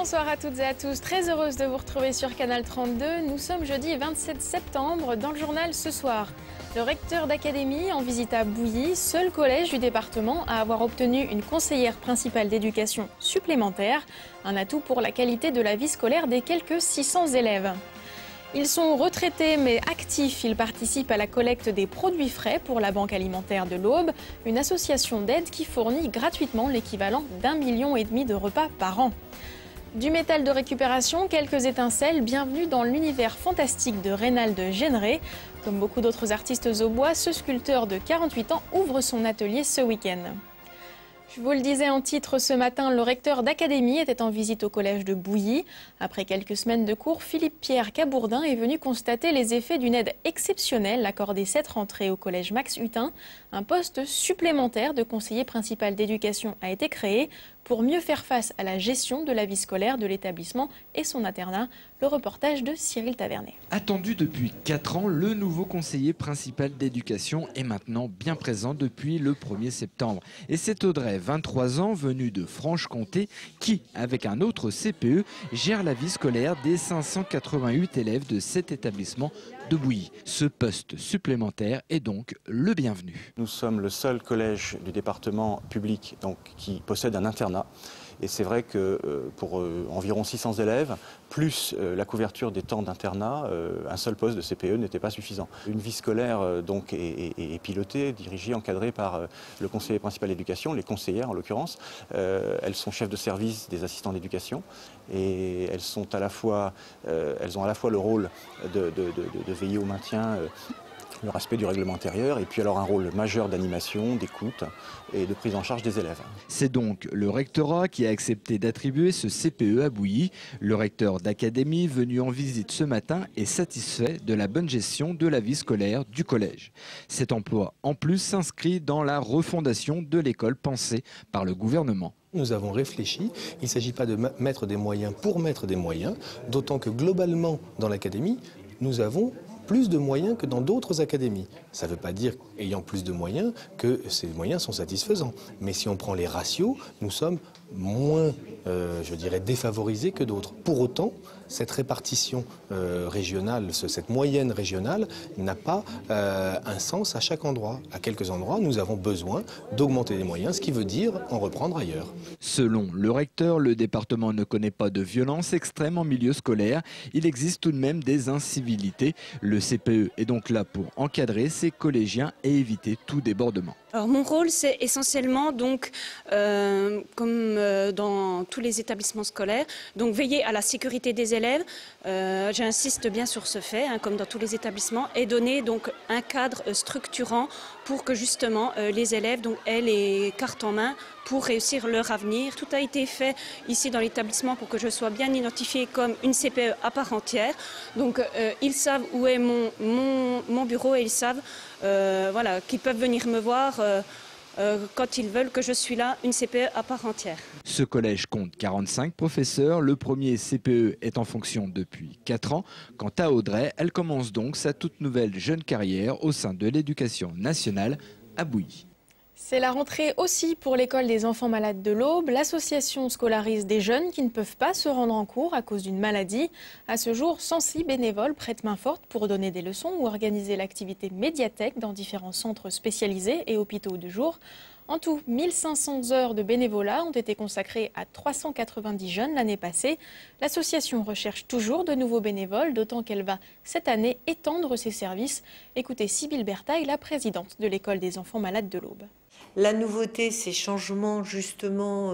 Bonsoir à toutes et à tous, très heureuse de vous retrouver sur Canal 32. Nous sommes jeudi 27 septembre, dans le journal ce soir. Le recteur d'académie en visite à Bouilly, seul collège du département à avoir obtenu une conseillère principale d'éducation supplémentaire, un atout pour la qualité de la vie scolaire des quelques 600 élèves. Ils sont retraités mais actifs, ils participent à la collecte des produits frais pour la Banque alimentaire de l'Aube, une association d'aide qui fournit gratuitement l'équivalent d'1,5 million de repas par an. Du métal de récupération, quelques étincelles, bienvenue dans l'univers fantastique de Reynald Généré. Comme beaucoup d'autres artistes au bois, ce sculpteur de 48 ans ouvre son atelier ce week-end. Je vous le disais en titre ce matin, le recteur d'académie était en visite au collège de Bouilly. Après quelques semaines de cours, Philippe-Pierre Cabourdin est venu constater les effets d'une aide exceptionnelle accordée cette rentrée au collège Max Hutin. Un poste supplémentaire de conseiller principal d'éducation a été créé pour mieux faire face à la gestion de la vie scolaire de l'établissement et son internat. Le reportage de Cyril Tavernet. Attendu depuis 4 ans, le nouveau conseiller principal d'éducation est maintenant bien présent depuis le 1er septembre. Et c'est Audrey, 23 ans, venue de Franche-Comté, qui, avec un autre CPE, gère la vie scolaire des 588 élèves de cet établissement de Bouilly. Ce poste supplémentaire est donc le bienvenu. Nous sommes le seul collège du département public qui possède un internat. Et c'est vrai que pour environ 600 élèves, plus la couverture des temps d'internat, un seul poste de CPE n'était pas suffisant. Une vie scolaire est pilotée, dirigée, encadrée par le conseiller principal d'éducation, les conseillères en l'occurrence. Elles sont chefs de service des assistants d'éducation et elles ont à la fois le rôle de veiller au maintien, le respect du règlement intérieur et puis alors un rôle majeur d'animation, d'écoute et de prise en charge des élèves. C'est donc le rectorat qui a accepté d'attribuer ce CPE à Bouilly. Le recteur d'académie venu en visite ce matin est satisfait de la bonne gestion de la vie scolaire du collège. Cet emploi en plus s'inscrit dans la refondation de l'école pensée par le gouvernement. Nous avons réfléchi, il ne s'agit pas de mettre des moyens pour mettre des moyens, d'autant que globalement dans l'académie, nous avons plus de moyens que dans d'autres académies. Ça ne veut pas dire, ayant plus de moyens, que ces moyens sont satisfaisants. Mais si on prend les ratios, nous sommes moins, je dirais, défavorisés que d'autres. Pour autant, cette répartition régionale, cette moyenne régionale n'a pas un sens à chaque endroit. À quelques endroits, nous avons besoin d'augmenter les moyens, ce qui veut dire en reprendre ailleurs. Selon le recteur, le département ne connaît pas de violence extrême en milieu scolaire. Il existe tout de même des incivilités. Le CPE est donc là pour encadrer ses collégiens et éviter tout débordement. Alors, mon rôle, c'est essentiellement, donc, comme dans tous les établissements scolaires, donc veiller à la sécurité des élèves. J'insiste bien sur ce fait, comme dans tous les établissements, et donner donc un cadre structurant pour que justement les élèves aient les cartes en main pour réussir leur avenir. Tout a été fait ici dans l'établissement pour que je sois bien identifiée comme une CPE à part entière. Donc ils savent où est mon bureau et ils savent qu'ils peuvent venir me voir quand ils veulent que je suis là, une CPE à part entière. Ce collège compte 45 professeurs. Le premier CPE est en fonction depuis 4 ans. Quant à Audrey, elle commence donc sa toute nouvelle jeune carrière au sein de l'éducation nationale à Bouilly. C'est la rentrée aussi pour l'école des enfants malades de l'Aube. L'association scolarise des jeunes qui ne peuvent pas se rendre en cours à cause d'une maladie. À ce jour, 106 bénévoles prêtent main forte pour donner des leçons ou organiser l'activité médiathèque dans différents centres spécialisés et hôpitaux de jour. En tout, 1500 heures de bénévolat ont été consacrées à 390 jeunes l'année passée. L'association recherche toujours de nouveaux bénévoles, d'autant qu'elle va cette année étendre ses services. Écoutez Sybille Bertaille, la présidente de l'école des enfants malades de l'Aube. La nouveauté, ces changements justement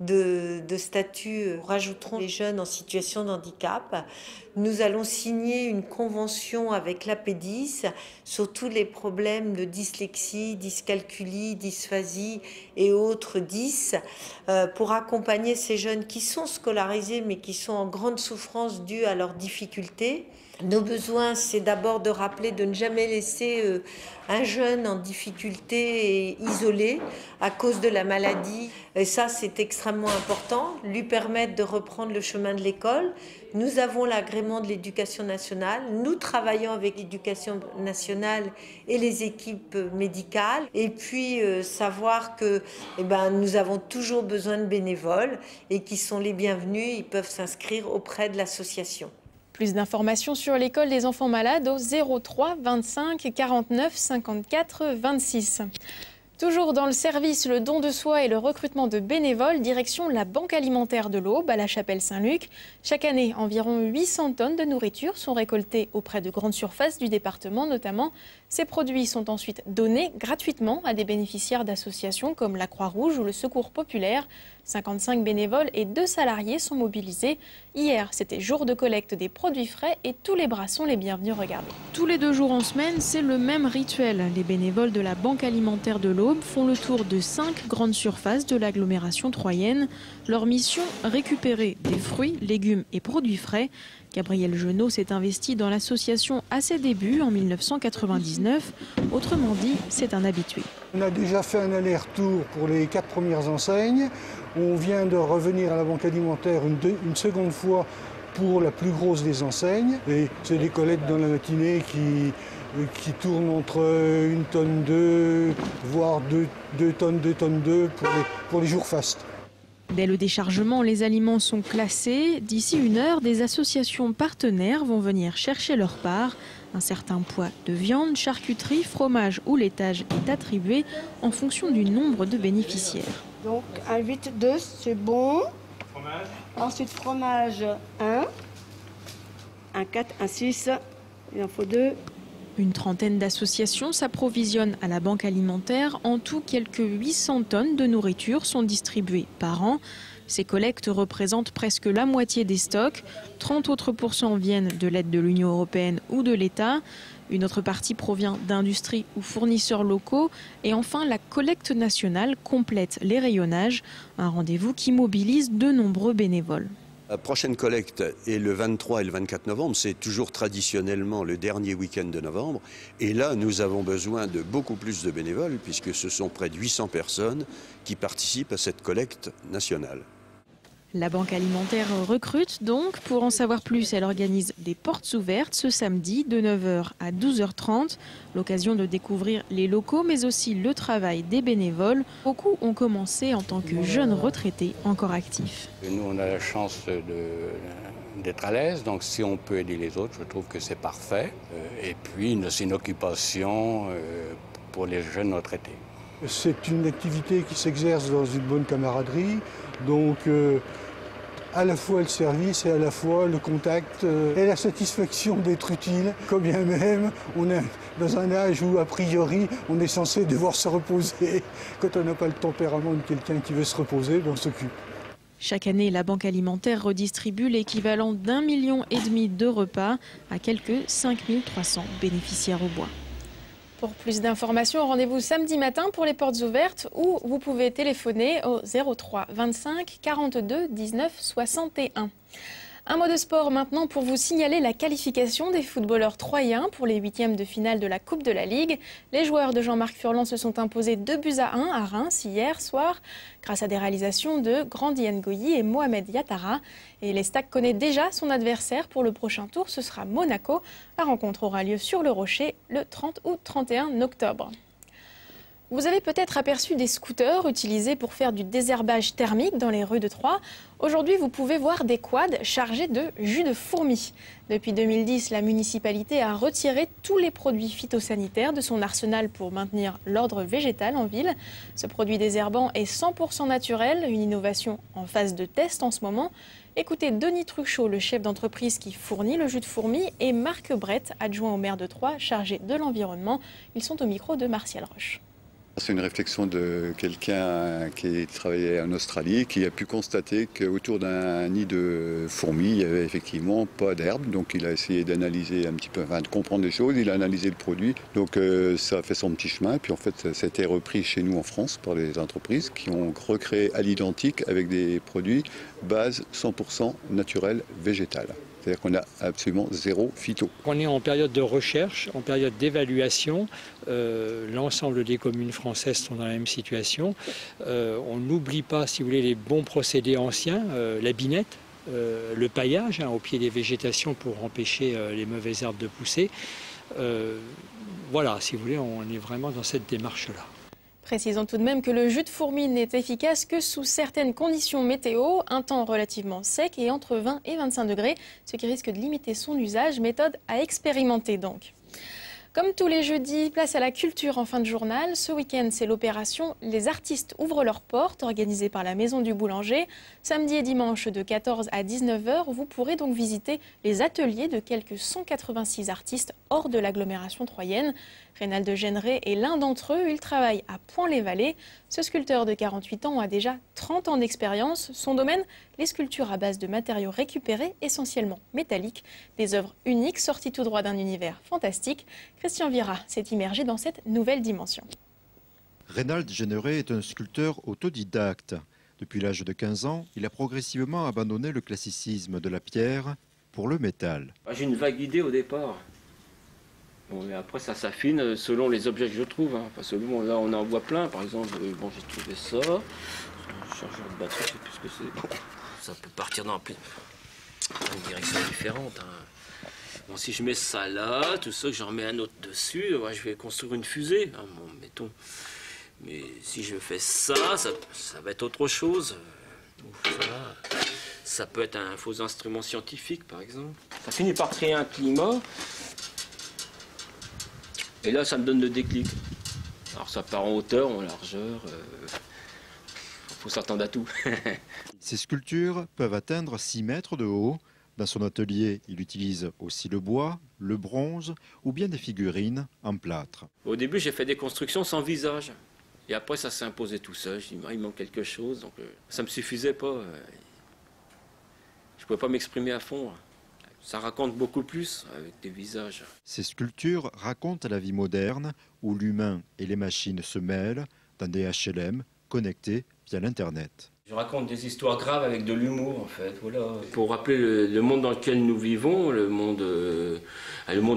de statut rajouteront les jeunes en situation de handicap. Nous allons signer une convention avec l'APEDIS sur tous les problèmes de dyslexie, dyscalculie, dysphasie et autres dys pour accompagner ces jeunes qui sont scolarisés mais qui sont en grande souffrance due à leurs difficultés. Nos besoins, c'est d'abord de rappeler de ne jamais laisser un jeune en difficulté et isolé à cause de la maladie Et ça, c'est extrêmement important, lui permettre de reprendre le chemin de l'école. Nous avons l'agrément de l'éducation nationale. Nous travaillons avec l'éducation nationale et les équipes médicales. Et puis, savoir que nous avons toujours besoin de bénévoles et qui sont les bienvenus. Ils peuvent s'inscrire auprès de l'association. Plus d'informations sur l'école des enfants malades au 03 25 49 54 26. Toujours dans le service, le don de soi et le recrutement de bénévoles, direction la Banque alimentaire de l'Aube à la Chapelle-Saint-Luc. Chaque année, environ 800 tonnes de nourriture sont récoltées auprès de grandes surfaces du département notamment. Ces produits sont ensuite donnés gratuitement à des bénéficiaires d'associations comme la Croix-Rouge ou le Secours populaire. 55 bénévoles et 2 salariés sont mobilisés. Hier, c'était jour de collecte des produits frais et tous les bras sont les bienvenus. Regardez. Tous les 2 jours en semaine, c'est le même rituel. Les bénévoles de la Banque alimentaire de l'Aube font le tour de 5 grandes surfaces de l'agglomération troyenne. Leur mission, récupérer des fruits, légumes et produits frais. Gabriel Genot s'est investi dans l'association à ses débuts en 1999. Autrement dit, c'est un habitué. On a déjà fait un aller-retour pour les 4 premières enseignes. On vient de revenir à la Banque alimentaire une seconde fois pour la plus grosse des enseignes. Et c'est des collectes dans la matinée qui tournent entre 1 tonne 2, voire 2 tonnes pour les jours fastes. Dès le déchargement, les aliments sont classés. D'ici 1 heure, des associations partenaires vont venir chercher leur part. Un certain poids de viande, charcuterie, fromage ou laitage est attribué en fonction du nombre de bénéficiaires. Donc un 8-2, c'est bon. Fromage. Ensuite fromage 1, un 4, un 6, il en faut 2. Une trentaine d'associations s'approvisionnent à la Banque alimentaire. En tout, quelques 800 tonnes de nourriture sont distribuées par an. Ces collectes représentent presque la moitié des stocks. 30 autres % viennent de l'aide de l'Union européenne ou de l'État. Une autre partie provient d'industries ou fournisseurs locaux. Et enfin, la collecte nationale complète les rayonnages. Un rendez-vous qui mobilise de nombreux bénévoles. La prochaine collecte est le 23 et le 24 novembre, c'est toujours traditionnellement le dernier week-end de novembre. Et là, nous avons besoin de beaucoup plus de bénévoles puisque ce sont près de 800 personnes qui participent à cette collecte nationale. La Banque alimentaire recrute donc. Pour en savoir plus, elle organise des portes ouvertes ce samedi de 9h à 12h30. L'occasion de découvrir les locaux mais aussi le travail des bénévoles. Beaucoup ont commencé en tant que jeunes retraités encore actifs. Nous, on a la chance d'être à l'aise, donc si on peut aider les autres, je trouve que c'est parfait. Et puis, c'est une occupation pour les jeunes retraités. C'est une activité qui s'exerce dans une bonne camaraderie, donc à la fois le service et à la fois le contact et la satisfaction d'être utile, quand bien même on est dans un âge où a priori on est censé devoir se reposer. Quand on n'a pas le tempérament de quelqu'un qui veut se reposer, on s'occupe. Chaque année, la Banque alimentaire redistribue l'équivalent d'1,5 million de repas à quelques 5300 bénéficiaires au bois. Pour plus d'informations, rendez-vous samedi matin pour les portes ouvertes ou vous pouvez téléphoner au 03 25 42 19 61. Un mot de sport maintenant pour vous signaler la qualification des footballeurs troyens pour les 8e de finale de la Coupe de la Ligue. Les joueurs de Jean-Marc Furlan se sont imposés 2-1 à Reims hier soir grâce à des réalisations de Grandi Ngoyi et Mohamed Yattara. Et l'Estac connaît déjà son adversaire pour le prochain tour, ce sera Monaco. La rencontre aura lieu sur le Rocher le 30 ou 31 octobre. Vous avez peut-être aperçu des scooters utilisés pour faire du désherbage thermique dans les rues de Troyes. Aujourd'hui, vous pouvez voir des quads chargés de jus de fourmis. Depuis 2010, la municipalité a retiré tous les produits phytosanitaires de son arsenal pour maintenir l'ordre végétal en ville. Ce produit désherbant est 100% naturel, une innovation en phase de test en ce moment. Écoutez Denis Truchot, le chef d'entreprise qui fournit le jus de fourmis, et Marc Brett, adjoint au maire de Troyes, chargé de l'environnement. Ils sont au micro de Martial Roche. C'est une réflexion de quelqu'un qui travaillait en Australie, qui a pu constater qu'autour d'un nid de fourmis, il n'y avait effectivement pas d'herbe. Donc il a essayé d'analyser un petit peu, de comprendre les choses, il a analysé le produit. Donc ça a fait son petit chemin. Et puis en fait, ça a été repris chez nous en France par les entreprises qui ont recréé à l'identique avec des produits base 100% naturel végétal. C'est-à-dire qu'on a absolument zéro phyto. On est en période de recherche, en période d'évaluation. L'ensemble des communes françaises sont dans la même situation. On n'oublie pas, si vous voulez, les bons procédés anciens, la binette, le paillage au pied des végétations pour empêcher les mauvaises herbes de pousser. Voilà, si vous voulez, on est vraiment dans cette démarche-là. Précisons tout de même que le jus de fourmi n'est efficace que sous certaines conditions météo, un temps relativement sec et entre 20 et 25 degrés, ce qui risque de limiter son usage, méthode à expérimenter donc. Comme tous les jeudis, place à la culture en fin de journal. Ce week-end, c'est l'opération « Les artistes ouvrent leurs portes » organisée par la Maison du Boulanger. Samedi et dimanche de 14 à 19h, vous pourrez donc visiter les ateliers de quelques 186 artistes hors de l'agglomération troyenne. Reynald Géneret est l'un d'entre eux. Il travaille à Point-les-Vallées. Ce sculpteur de 48 ans a déjà 30 ans d'expérience. Son domaine, les sculptures à base de matériaux récupérés, essentiellement métalliques. Des œuvres uniques sorties tout droit d'un univers fantastique. Christian Vira s'est immergé dans cette nouvelle dimension. Reynald Géneret est un sculpteur autodidacte. Depuis l'âge de 15 ans, il a progressivement abandonné le classicisme de la pierre pour le métal. J'ai une vague idée au départ. Bon, et après, ça s'affine selon les objets que je trouve. Enfin, selon, là, on en voit plein. Par exemple, bon, j'ai trouvé ça. Un chargeur de batterie, je sais plus ce que c'est. Bon, ça peut partir dans une direction différente. Bon, si je mets ça là, tout ça, que j'en remets un autre dessus, ouais, je vais construire une fusée. Bon, mettons. Mais si je fais ça va être autre chose. Ça peut être un faux instrument scientifique, par exemple. Ça finit par créer un climat. Et là, ça me donne le déclic. Alors ça part en hauteur, en largeur. Faut s'attendre à tout. Ces sculptures peuvent atteindre 6 mètres de haut. Dans son atelier, il utilise aussi le bois, le bronze ou bien des figurines en plâtre. Au début, j'ai fait des constructions sans visage. Et après, ça s'est imposé tout seul. Je dis, il manque quelque chose. Donc, ça ne me suffisait pas. Je ne pouvais pas m'exprimer à fond. Ça raconte beaucoup plus avec des visages. Ces sculptures racontent la vie moderne où l'humain et les machines se mêlent dans des HLM connectés via l'Internet. Je raconte des histoires graves avec de l'humour, en fait. Voilà. Pour rappeler le monde dans lequel nous vivons, le monde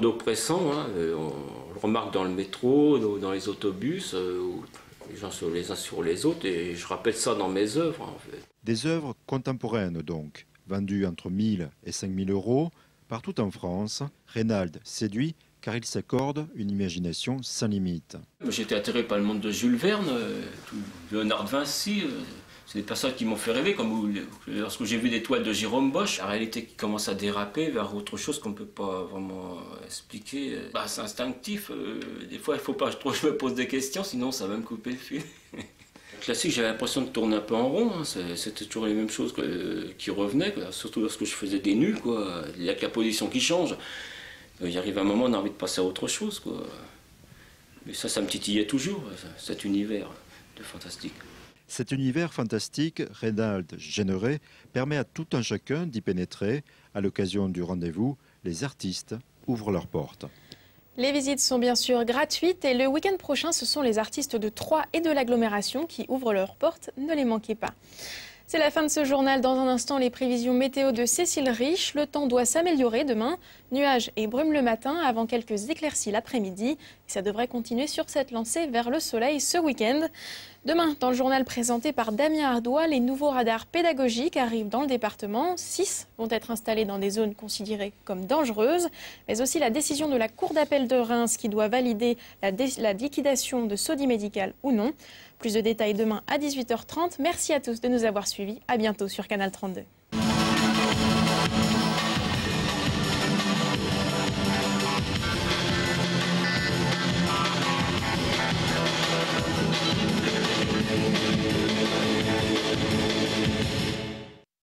oppressant. On le remarque dans le métro, dans les autobus, où les gens sont les uns sur les autres. Et je rappelle ça dans mes œuvres, en fait. Des œuvres contemporaines, donc, vendues entre 1 000 et 5 000 euros. Partout en France, Reynald séduit car il s'accorde une imagination sans limite. J'étais attiré par le monde de Jules Verne, Léonard de Vinci. C'est des personnes qui m'ont fait rêver, comme lorsque j'ai vu des toiles de Jérôme Bosch, la réalité qui commence à déraper vers autre chose qu'on ne peut pas vraiment expliquer. C'est instinctif, des fois il ne faut pas trop que je me pose des questions, sinon ça va me couper le fil. Classique, j'avais l'impression de tourner un peu en rond, c'était toujours les mêmes choses qui revenaient, surtout lorsque je faisais des nus, quoi. Il n'y a que la position qui change. Il arrive un moment, on a envie de passer à autre chose, quoi. Mais ça me titillait toujours, cet univers de fantastique. Cet univers fantastique, Reynald Géneret, permet à tout un chacun d'y pénétrer. À l'occasion du rendez-vous, les artistes ouvrent leurs portes. Les visites sont bien sûr gratuites et le week-end prochain, ce sont les artistes de Troyes et de l'agglomération qui ouvrent leurs portes. Ne les manquez pas. C'est la fin de ce journal. Dans un instant, les prévisions météo de Cécile Riche. Le temps doit s'améliorer demain. Nuages et brumes le matin avant quelques éclaircies l'après-midi. Ça devrait continuer sur cette lancée vers le soleil ce week-end. Demain, dans le journal présenté par Damien Ardois, les nouveaux radars pédagogiques arrivent dans le département. 6 vont être installés dans des zones considérées comme dangereuses. Mais aussi la décision de la Cour d'appel de Reims qui doit valider la liquidation de Sodi Médical ou non. Plus de détails demain à 18h30. Merci à tous de nous avoir suivis. À bientôt sur Canal 32.